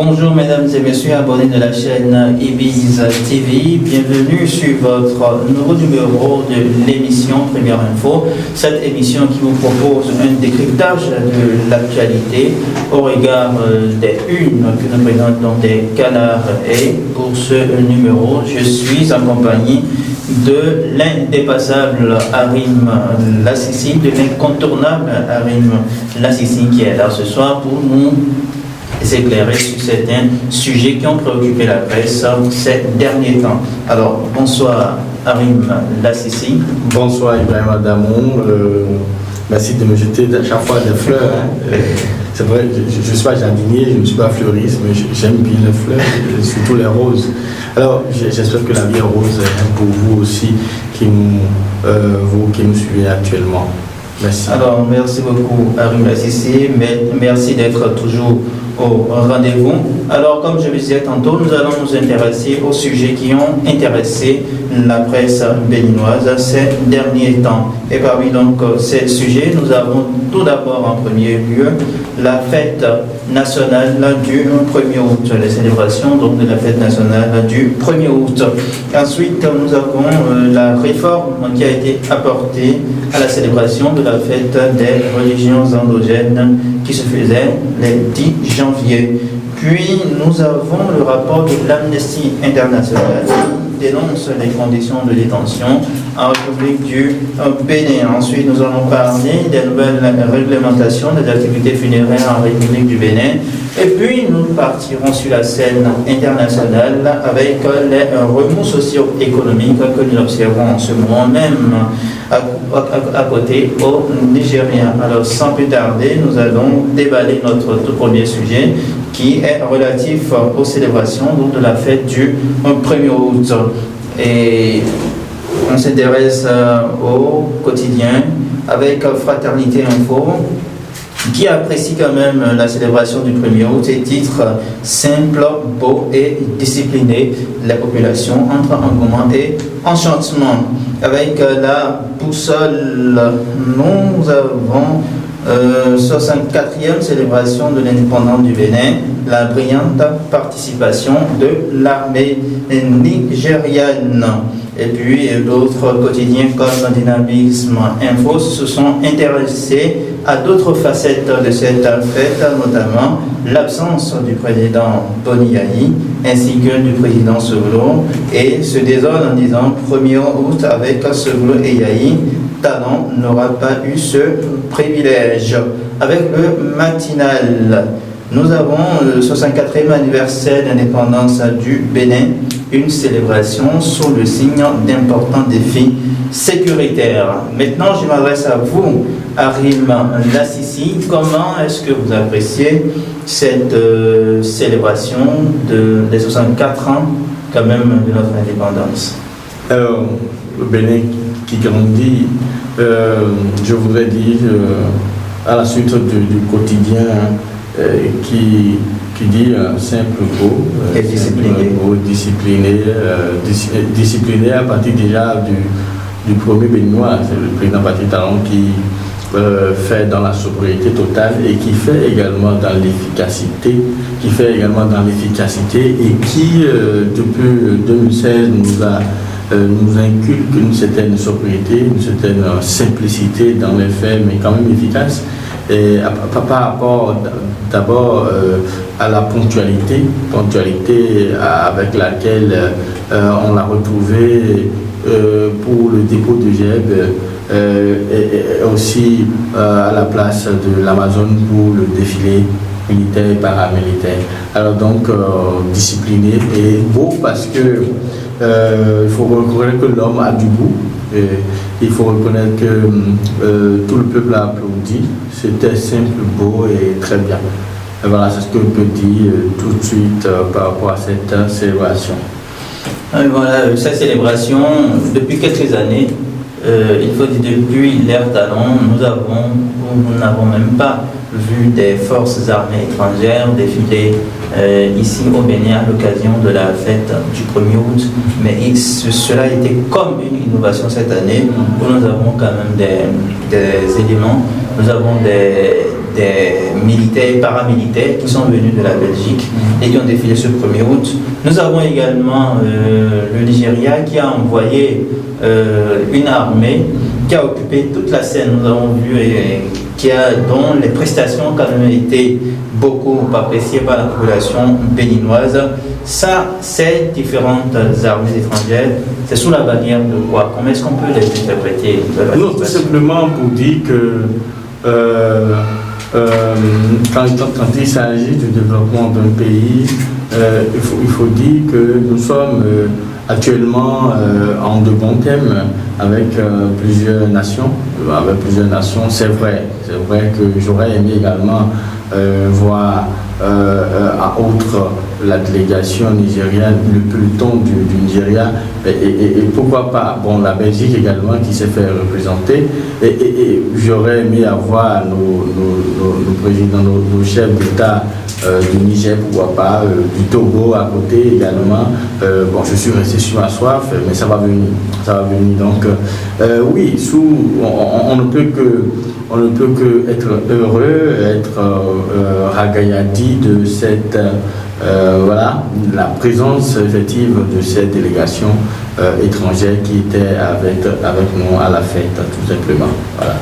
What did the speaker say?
Bonjour mesdames et messieurs abonnés de la chaîne Ibiza TV, bienvenue sur votre nouveau numéro de l'émission Première Info, cette émission qui vous propose un décryptage de l'actualité au regard des unes que nous présentons des canards. Et pour ce numéro, je suis en compagnie de l'indépassable Harim Lassissi, de l'incontournable Harim Lassissi qui est là ce soir pour nous éclairer sur certains sujets qui ont préoccupé la presse ces derniers temps. Alors, bonsoir Harim Lassissi. Bonsoir Ibrahim Adamou. Merci de me jeter à chaque fois des fleurs. C'est vrai, je suis pas jardinier, je ne suis pas fleuriste, mais j'aime bien les fleurs, surtout les roses. Alors, j'espère que la vie est rose pour vous aussi vous qui nous suivez actuellement. Merci. Alors, merci beaucoup Harim Lassissi, merci d'être toujours au rendez-vous. Alors, comme je le disais tantôt, nous allons nous intéresser aux sujets qui ont intéressé la presse béninoise ces derniers temps. Et parmi donc ces sujets, nous avons tout d'abord en premier lieu la fête nationale du 1er août, les célébrations donc de la fête nationale du 1er août. Ensuite, nous avons la réforme qui a été apportée à la célébration de la fête des religions endogènes qui se faisait le 10 janvier. Puis nous avons le rapport de l'Amnesty International qui dénonce les conditions de détention en République du Bénin. Ensuite, nous allons parler des nouvelles réglementations des activités funéraires en République du Bénin. Et puis, nous partirons sur la scène internationale avec les remous socio-économiques que nous observons en ce moment même à côté au Nigeria. Alors, sans plus tarder, nous allons déballer notre tout premier sujet qui est relatif aux célébrations donc, de la fête du 1er août. Et on s'intéresse au quotidien avec Fraternité Info qui apprécie quand même la célébration du 1er août et titre simple, beau et discipliné. La population entre engouement et enchantement. Avec la boussole, nous avons 64e célébration de l'indépendance du Bénin, la brillante participation de l'armée nigériane. Et puis d'autres quotidiens comme Dynamisme Info se sont intéressés à d'autres facettes de cette fête, notamment l'absence du président Boni Yayi ainsi que du président Soglo, et se désole en disant 1er août avec Soglo et Yayi, Talon n'aura pas eu ce privilège. Avec le matinal, nous avons le 64e anniversaire d'indépendance du Bénin, une célébration sous le signe d'importants défis sécuritaires. Maintenant, je m'adresse à vous, Harim Lassissi. Comment est-ce que vous appréciez cette célébration des 64 ans quand même de notre indépendance? Alors, le Bénin qui grandit, je voudrais dire, à la suite du quotidien qui dit simple, beau, et discipliné. Discipliné à partir déjà du premier béninois, c'est le président Patrick Talon qui fait dans la sobriété totale et qui fait également dans l'efficacité, et qui depuis 2016 nous inculque une certaine sobriété, une certaine simplicité dans les faits, mais quand même efficace. Et par rapport d'abord à la ponctualité avec laquelle on l'a retrouvé pour le dépôt de GEB et aussi à la place de l'Amazone pour le défilé militaire et paramilitaire. Alors donc discipliné et beau parce que il faut reconnaître que l'homme a du goût. Et il faut reconnaître que tout le peuple a applaudi. C'était simple, beau et très bien. Et voilà, c'est ce que je peux dire tout de suite par rapport à cette célébration. Voilà, cette célébration, depuis quelques années, il faut dire depuis l'ère Talon, nous n'avons même pas vu des forces armées étrangères défiler ici au Bénin à l'occasion de la fête du 1er août. Mais cela a été comme une innovation cette année où nous avons quand même des éléments, nous avons des militaires, paramilitaires qui sont venus de la Belgique et qui ont défilé ce 1er août. Nous avons également le Nigeria qui a envoyé une armée qui a occupé toute la scène. Nous avons vu dont les prestations ont quand même été beaucoup appréciées par la population béninoise. Ça, ces différentes armées étrangères, c'est sous la bannière de quoi? Comment est-ce qu'on peut les interpréter? Non, tout simplement pour dire que quand il s'agit du développement d'un pays, il faut dire que nous sommes actuellement en de bons thèmes avec plusieurs nations. C'est vrai que j'aurais aimé également voir outre la délégation nigérienne, le peloton du Nigeria, et pourquoi pas la Belgique également qui s'est fait représenter, et j'aurais aimé avoir nos présidents, nos chefs d'État du Niger, pourquoi pas, du Togo à côté également. Je suis resté sur ma soif, mais ça va venir. Donc, oui, on ne peut que être heureux, être ragaillardi de cette la présence effective de cette délégation étrangère qui était avec nous à la fête, tout simplement. Voilà.